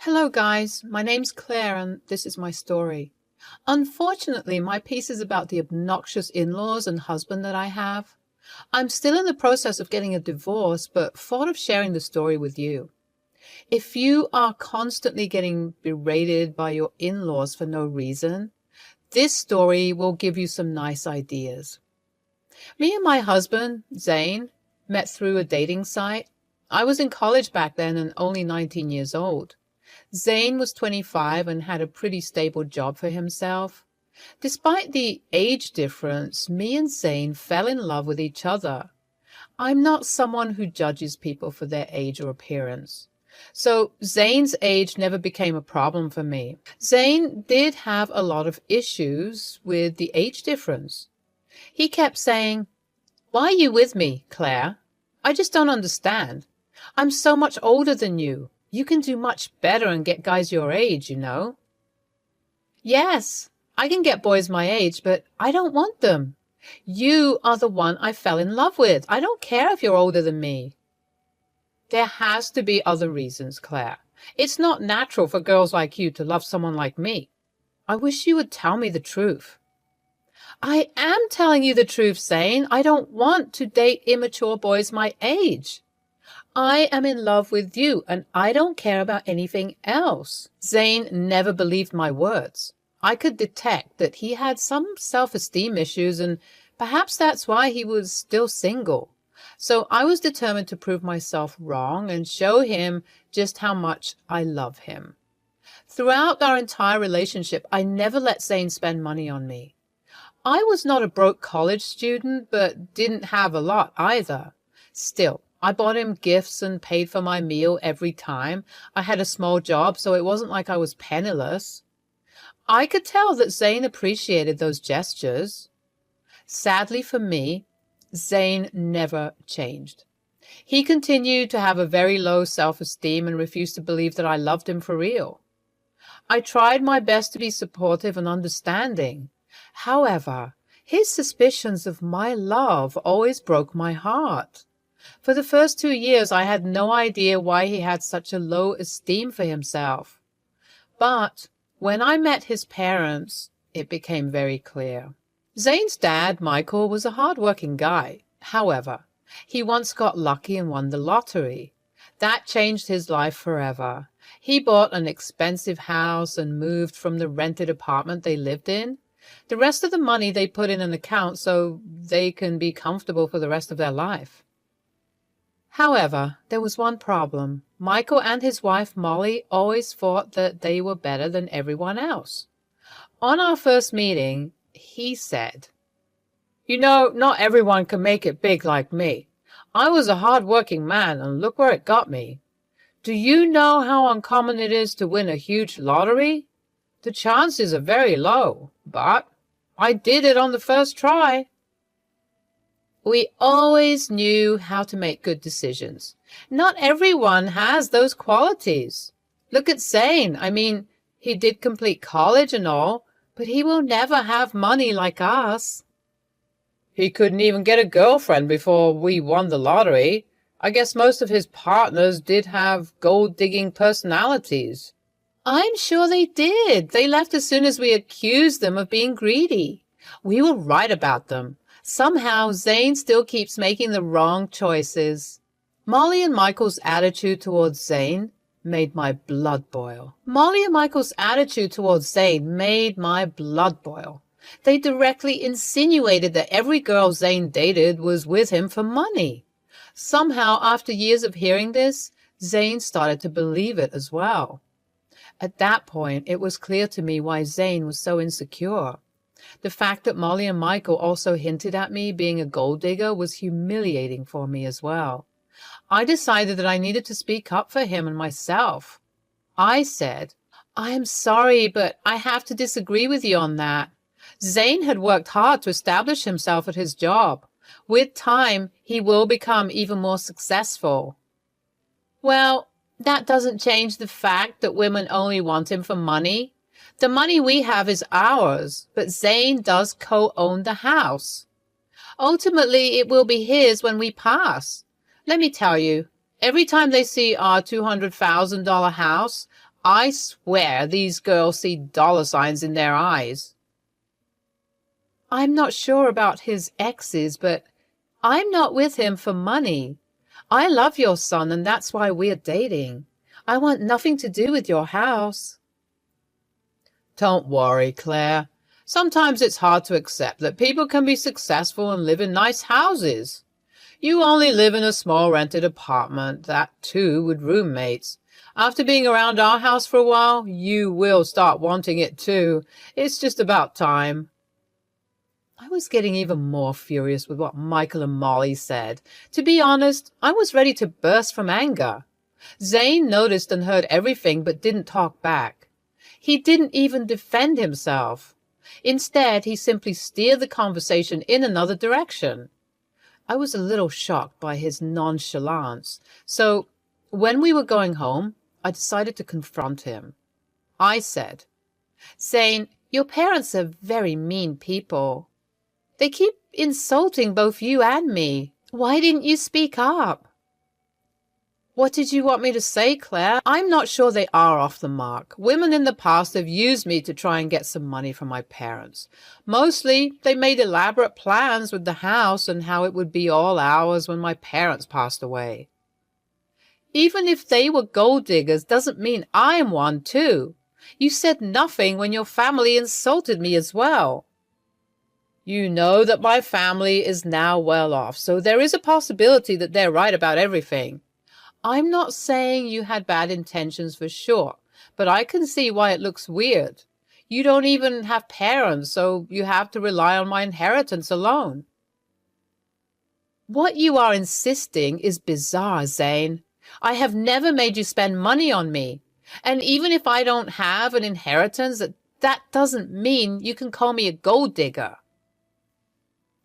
Hello guys, my name's Claire and this is my story. Unfortunately, my piece is about the obnoxious in-laws and husband that I have. I'm still in the process of getting a divorce, but thought of sharing the story with you. If you are constantly getting berated by your in-laws for no reason, this story will give you some nice ideas. Me and my husband, Zane, met through a dating site. I was in college back then and only 19 years old. Zane was 25 and had a pretty stable job for himself. Despite the age difference, me and Zane fell in love with each other. I'm not someone who judges people for their age or appearance. So Zane's age never became a problem for me. Zane did have a lot of issues with the age difference. He kept saying, "Why are you with me, Claire? I just don't understand. I'm so much older than you. You can do much better and get guys your age, you know." "Yes, I can get boys my age, but I don't want them. You are the one I fell in love with. I don't care if you're older than me." There has to be other reasons, Claire. It's not natural for girls like you to love someone like me. I wish you would tell me the truth. I am telling you the truth, Zane. I don't want to date immature boys my age. I am in love with you, and I don't care about anything else. Zane never believed my words. I could detect that he had some self-esteem issues, and perhaps that's why he was still single. So I was determined to prove myself wrong and show him just how much I love him. Throughout our entire relationship, I never let Zane spend money on me. I was not a broke college student, but didn't have a lot either. Still, I bought him gifts and paid for my meal every time. I had a small job, so it wasn't like I was penniless. I could tell that Zane appreciated those gestures. Sadly for me, Zane never changed. He continued to have a very low self-esteem and refused to believe that I loved him for real. I tried my best to be supportive and understanding. However, his suspicions of my love always broke my heart. For the first 2 years, I had no idea why he had such a low esteem for himself. But when I met his parents, it became very clear. Zane's dad, Michael, was a hard-working guy. However, he once got lucky and won the lottery. That changed his life forever. He bought an expensive house and moved from the rented apartment they lived in. The rest of the money they put in an account so they can be comfortable for the rest of their life. However, there was one problem. Michael and his wife Molly always thought that they were better than everyone else. On our first meeting, he said, "You know, not everyone can make it big like me. I was a hard-working man, and look where it got me. Do you know how uncommon it is to win a huge lottery? The chances are very low, but I did it on the first try." We always knew how to make good decisions. Not everyone has those qualities. Look at Zane. I mean, he did complete college and all, but he will never have money like us. He couldn't even get a girlfriend before we won the lottery. I guess most of his partners did have gold-digging personalities. I'm sure they did. They left as soon as we accused them of being greedy. We were right about them. Somehow, Zane still keeps making the wrong choices. Molly and Michael's attitude towards Zane made my blood boil. They directly insinuated that every girl Zane dated was with him for money. Somehow, after years of hearing this, Zane started to believe it as well. At that point, it was clear to me why Zane was so insecure. The fact that Molly and Michael also hinted at me being a gold digger was humiliating for me as well. I decided that I needed to speak up for him and myself. I said, "I am sorry, but I have to disagree with you on that. Zane had worked hard to establish himself at his job. With time, he will become even more successful." "Well, that doesn't change the fact that women only want him for money. The money we have is ours, but Zane does co-own the house. Ultimately, it will be his when we pass. Let me tell you, every time they see our $200,000 house, I swear these girls see dollar signs in their eyes. I'm not sure about his exes, but I'm not with him for money. I love your son, and that's why we're dating. I want nothing to do with your house. Don't worry, Claire. Sometimes it's hard to accept that people can be successful and live in nice houses. You only live in a small rented apartment, that too with roommates. After being around our house for a while, you will start wanting it too. It's just about time. I was getting even more furious with what Michael and Molly said. To be honest, I was ready to burst from anger. Zane noticed and heard everything but didn't talk back. He didn't even defend himself. Instead, he simply steered the conversation in another direction. I was a little shocked by his nonchalance, so when we were going home, I decided to confront him. I said, Zane, your parents are very mean people. They keep insulting both you and me. Why didn't you speak up? What did you want me to say, Claire? I'm not sure they are off the mark. Women in the past have used me to try and get some money from my parents. Mostly, they made elaborate plans with the house and how it would be all ours when my parents passed away. Even if they were gold diggers doesn't mean I am one too. You said nothing when your family insulted me as well. You know that my family is now well off, so there is a possibility that they're right about everything. I'm not saying you had bad intentions for sure, but I can see why it looks weird. You don't even have parents, so you have to rely on my inheritance alone. What you are insisting is bizarre, Zane. I have never made you spend money on me. And even if I don't have an inheritance, that doesn't mean you can call me a gold digger.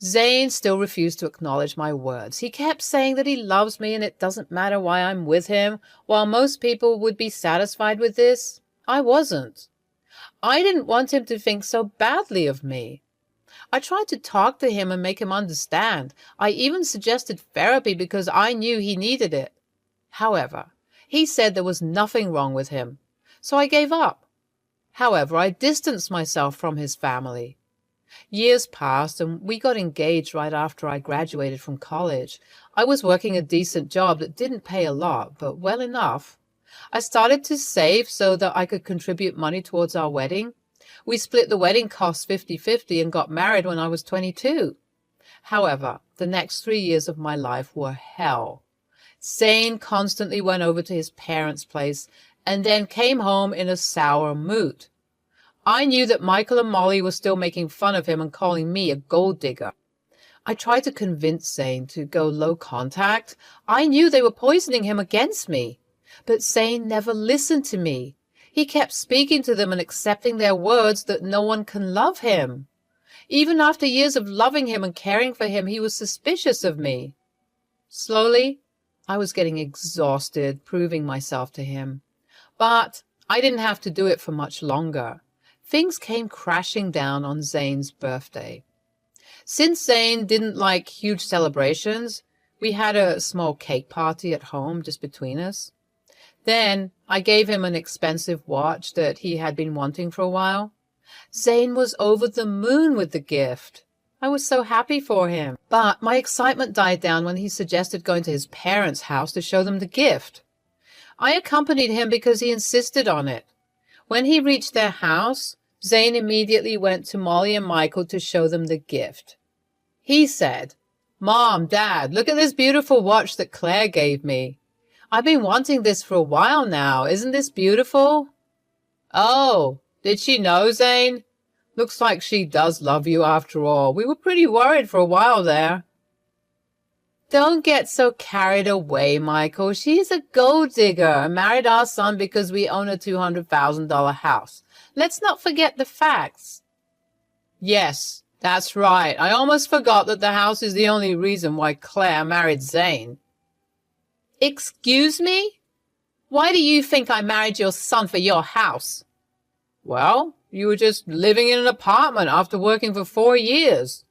Zane still refused to acknowledge my words. He kept saying that he loves me and it doesn't matter why I'm with him. While most people would be satisfied with this, I wasn't. I didn't want him to think so badly of me. I tried to talk to him and make him understand. I even suggested therapy because I knew he needed it. However, he said there was nothing wrong with him, so I gave up. However, I distanced myself from his family. Years passed and we got engaged right after I graduated from college. I was working a decent job that didn't pay a lot, but well enough. I started to save so that I could contribute money towards our wedding. We split the wedding costs 50-50 and got married when I was 22. However, the next 3 years of my life were hell. Zane constantly went over to his parents' place and then came home in a sour mood. I knew that Michael and Molly were still making fun of him and calling me a gold digger. I tried to convince Zane to go low contact. I knew they were poisoning him against me. But Zane never listened to me. He kept speaking to them and accepting their words that no one can love him. Even after years of loving him and caring for him, he was suspicious of me. Slowly, I was getting exhausted proving myself to him. But I didn't have to do it for much longer. Things came crashing down on Zane's birthday. Since Zane didn't like huge celebrations, we had a small cake party at home just between us. Then I gave him an expensive watch that he had been wanting for a while. Zane was over the moon with the gift. I was so happy for him. But my excitement died down when he suggested going to his parents' house to show them the gift. I accompanied him because he insisted on it. When he reached their house, Zane immediately went to Molly and Michael to show them the gift. He said, "Mom, Dad, look at this beautiful watch that Claire gave me. I've been wanting this for a while now. Isn't this beautiful?" "Oh, did she know, Zane? Looks like she does love you after all. We were pretty worried for a while there." "Don't get so carried away, Michael. She's a gold digger and married our son because we own a $200,000 house. Let's not forget the facts." "Yes, that's right. I almost forgot that the house is the only reason why Claire married Zane." "Excuse me? Why do you think I married your son for your house?" "Well, you were just living in an apartment after working for 4 years.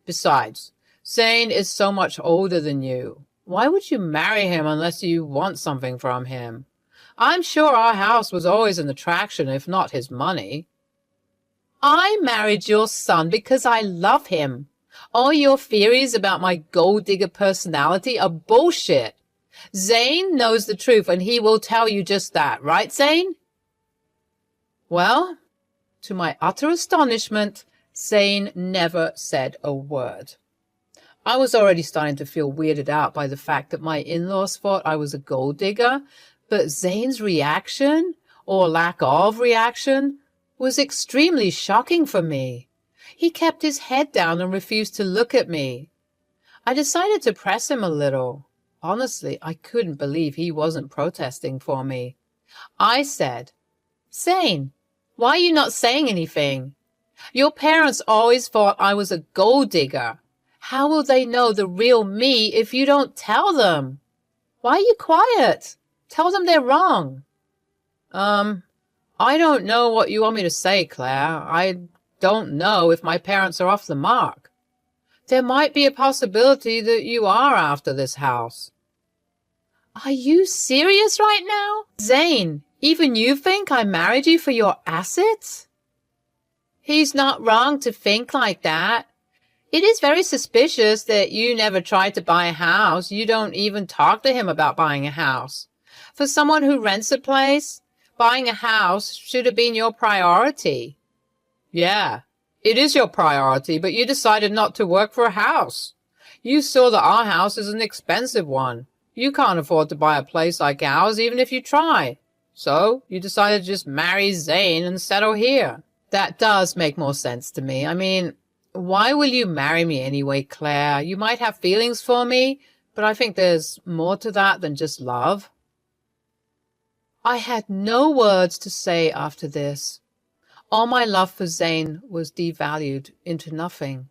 Besides, Zane is so much older than you. Why would you marry him unless you want something from him? I'm sure our house was always an attraction, if not his money. I married your son because I love him. All your theories about my gold digger personality are bullshit. Zane knows the truth and he will tell you just that, right, Zane? Well, to my utter astonishment, Zane never said a word. I was already starting to feel weirded out by the fact that my in-laws thought I was a gold digger, but Zane's reaction, or lack of reaction, was extremely shocking for me. He kept his head down and refused to look at me. I decided to press him a little. Honestly, I couldn't believe he wasn't protesting for me. I said, Zane, why are you not saying anything? Your parents always thought I was a gold digger. How will they know the real me if you don't tell them? Why are you quiet? Tell them they're wrong. I don't know what you want me to say, Claire. I don't know if my parents are off the mark. There might be a possibility that you are after this house. Are you serious right now? Zane, even you think I married you for your assets? He's not wrong to think like that. It is very suspicious that you never tried to buy a house. You don't even talk to him about buying a house. For someone who rents a place, buying a house should have been your priority. Yeah, it is your priority, but you decided not to work for a house. You saw that our house is an expensive one. You can't afford to buy a place like ours even if you try. So you decided to just marry Zane and settle here. That does make more sense to me. I mean, why will you marry me anyway, Claire? You might have feelings for me, but I think there's more to that than just love. I had no words to say after this. All my love for Zane was devalued into nothing.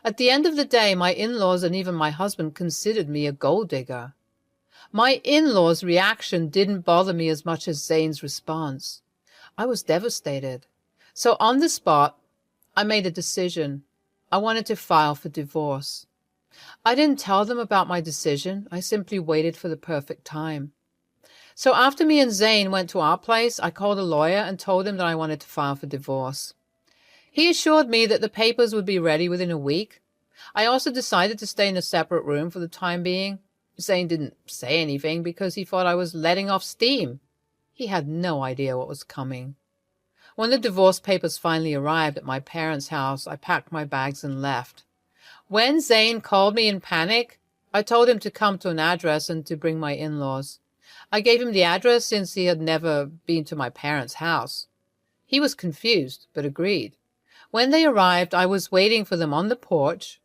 At the end of the day, my in-laws and even my husband considered me a gold digger. My in-laws' reaction didn't bother me as much as Zane's response. I was devastated. So on the spot, I made a decision. I wanted to file for divorce. I didn't tell them about my decision. I simply waited for the perfect time. So after me and Zane went to our place, I called a lawyer and told him that I wanted to file for divorce. He assured me that the papers would be ready within a week. I also decided to stay in a separate room for the time being. Zane didn't say anything because he thought I was letting off steam. He had no idea what was coming. When the divorce papers finally arrived at my parents' house, I packed my bags and left. When Zane called me in panic, I told him to come to an address and to bring my in-laws. I gave him the address since he had never been to my parents' house. He was confused, but agreed. When they arrived, I was waiting for them on the porch.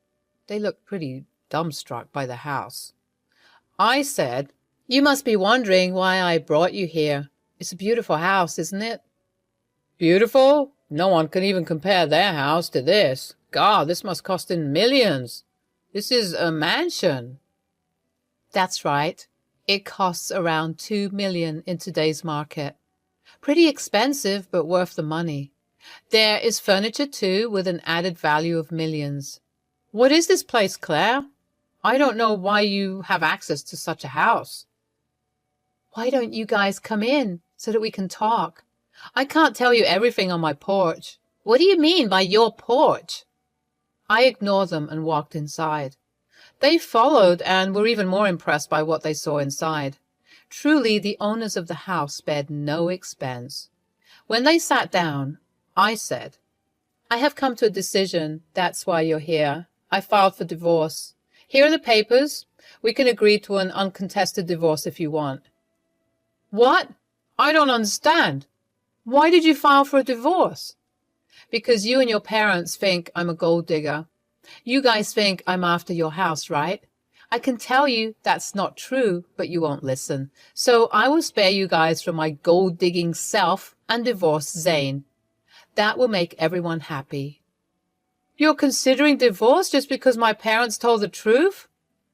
They looked pretty dumbstruck by the house. I said, "You must be wondering why I brought you here. It's a beautiful house, isn't it?" "Beautiful? No one can even compare their house to this. God, this must cost in millions. This is a mansion." "That's right. It costs around $2 million in today's market. Pretty expensive, but worth the money. There is furniture too, with an added value of millions." "What is this place, Claire? I don't know why you have access to such a house." "Why don't you guys come in so that we can talk? I can't tell you everything on my porch." "What do you mean by your porch?" I ignored them and walked inside. They followed and were even more impressed by what they saw inside. Truly, the owners of the house spared no expense. When they sat down, I said, "I have come to a decision. That's why you're here. I filed for divorce. Here are the papers. We can agree to an uncontested divorce if you want." "What? I don't understand. Why did you file for a divorce?" "Because you and your parents think I'm a gold digger. You guys think I'm after your house, right? I can tell you that's not true, but you won't listen. So I will spare you guys from my gold-digging self and divorce Zane. That will make everyone happy." "You're considering divorce just because my parents told the truth?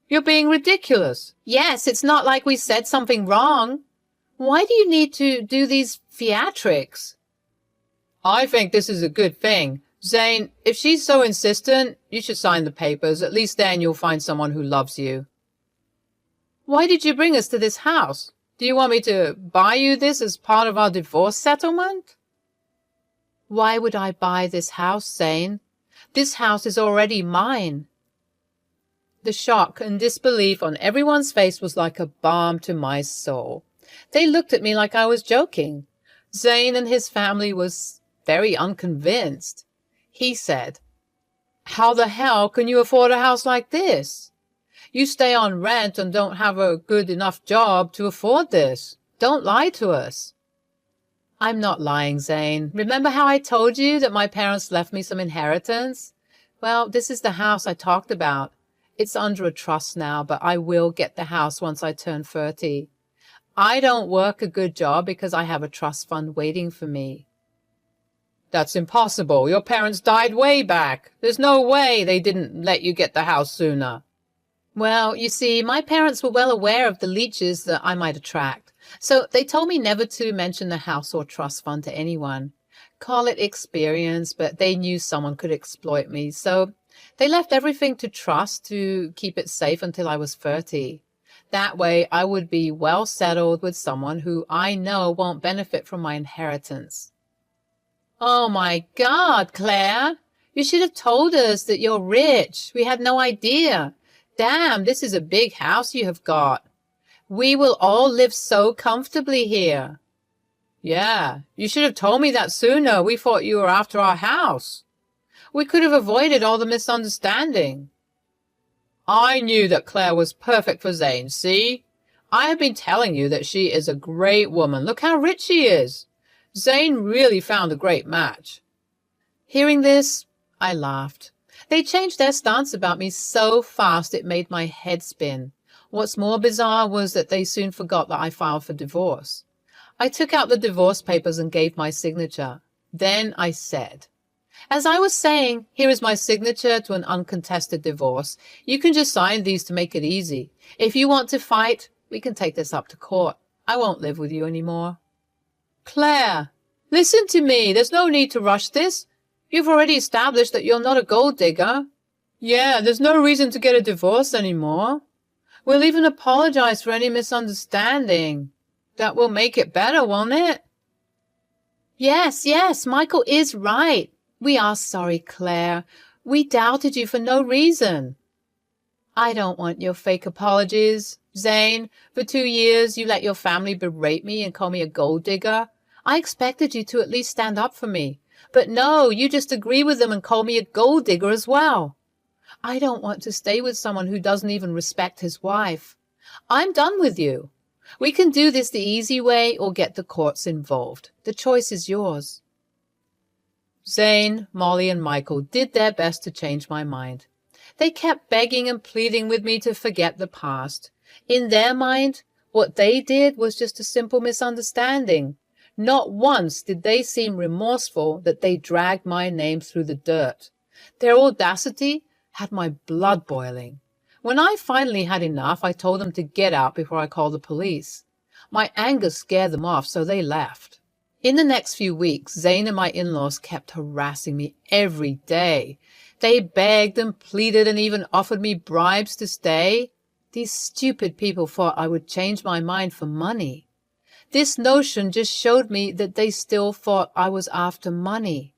You're being ridiculous." "Yes, it's not like we said something wrong. Why do you need to do these theatrics?" "I think this is a good thing. Zane, if she's so insistent, you should sign the papers. At least then you'll find someone who loves you." "Why did you bring us to this house? Do you want me to buy you this as part of our divorce settlement? Why would I buy this house, Zane? This house is already mine. The shock and disbelief on everyone's face was like a balm to my soul. They looked at me like I was joking. Zane and his family was very unconvinced. He said, "How the hell can you afford a house like this? You stay on rent and don't have a good enough job to afford this. Don't lie to us." I'm not lying, Zane. Remember how I told you that my parents left me some inheritance? Well, this is the house I talked about. It's under a trust now, but I will get the house once I turn 30. I don't work a good job because I have a trust fund waiting for me. That's impossible. Your parents died way back. There's no way they didn't let you get the house sooner. Well, you see, my parents were well aware of the leeches that I might attract, so they told me never to mention the house or trust fund to anyone. Call it experience, but they knew someone could exploit me, so they left everything to trust to keep it safe until I was 30. That way, I would be well settled with someone who I know won't benefit from my inheritance. Oh my God, Claire! You should have told us that you're rich. We had no idea. Damn, this is a big house you have got. We will all live so comfortably here. Yeah, you should have told me that sooner. We thought you were after our house. We could have avoided all the misunderstanding. I knew that Claire was perfect for Zane, see? I have been telling you that she is a great woman. Look how rich she is. Zane really found a great match. Hearing this, I laughed. They changed their stance about me so fast it made my head spin. What's more bizarre was that they soon forgot that I filed for divorce. I took out the divorce papers and gave my signature. Then I said, "As I was saying, here is my signature to an uncontested divorce. You can just sign these to make it easy. If you want to fight, we can take this up to court. I won't live with you anymore." Claire, listen to me. There's no need to rush this. You've already established that you're not a gold digger. Yeah, there's no reason to get a divorce anymore. We'll even apologize for any misunderstanding. That will make it better, won't it? Yes, Michael is right. We are sorry, Claire. We doubted you for no reason. I don't want your fake apologies. Zane, for 2 years you let your family berate me and call me a gold digger. I expected you to at least stand up for me. But no, you just agree with them and call me a gold digger as well. I don't want to stay with someone who doesn't even respect his wife. I'm done with you. We can do this the easy way or get the courts involved. The choice is yours. Zane, Molly, and Michael did their best to change my mind. They kept begging and pleading with me to forget the past. In their mind, what they did was just a simple misunderstanding. Not once did they seem remorseful that they dragged my name through the dirt. Their audacity had my blood boiling. When I finally had enough, I told them to get out before I called the police. My anger scared them off, so they left. In the next few weeks, Zane and my in-laws kept harassing me every day. They begged and pleaded and even offered me bribes to stay. These stupid people thought I would change my mind for money. This notion just showed me that they still thought I was after money.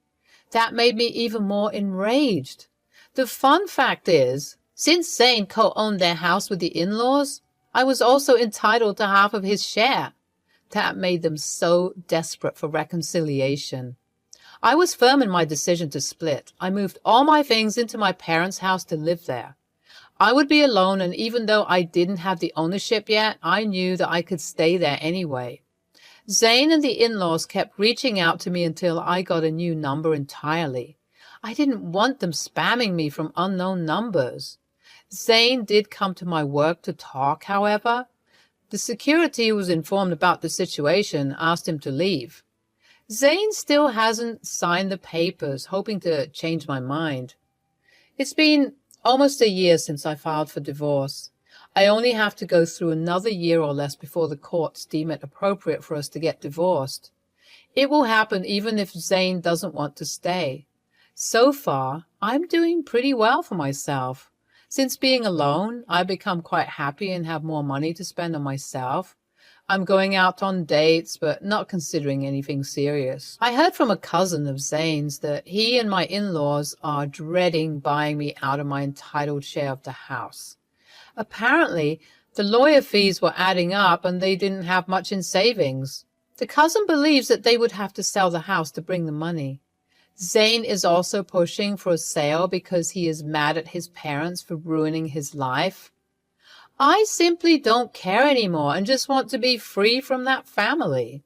That made me even more enraged. The fun fact is, since Zane co-owned their house with the in-laws, I was also entitled to half of his share. That made them so desperate for reconciliation. I was firm in my decision to split. I moved all my things into my parents' house to live there. I would be alone, and even though I didn't have the ownership yet, I knew that I could stay there anyway. Zane and the in-laws kept reaching out to me until I got a new number entirely. I didn't want them spamming me from unknown numbers. Zane did come to my work to talk, however. The security who was informed about the situation asked him to leave. Zane still hasn't signed the papers, hoping to change my mind. It's been almost a year since I filed for divorce. I only have to go through another year or less before the courts deem it appropriate for us to get divorced. It will happen even if Zane doesn't want to stay. So far, I'm doing pretty well for myself. Since being alone, I've become quite happy and have more money to spend on myself. I'm going out on dates, but not considering anything serious. I heard from a cousin of Zane's that he and my in-laws are dreading buying me out of my entitled share of the house. Apparently, the lawyer fees were adding up and they didn't have much in savings. The cousin believes that they would have to sell the house to bring the money. Zane is also pushing for a sale because he is mad at his parents for ruining his life. I simply don't care anymore and just want to be free from that family.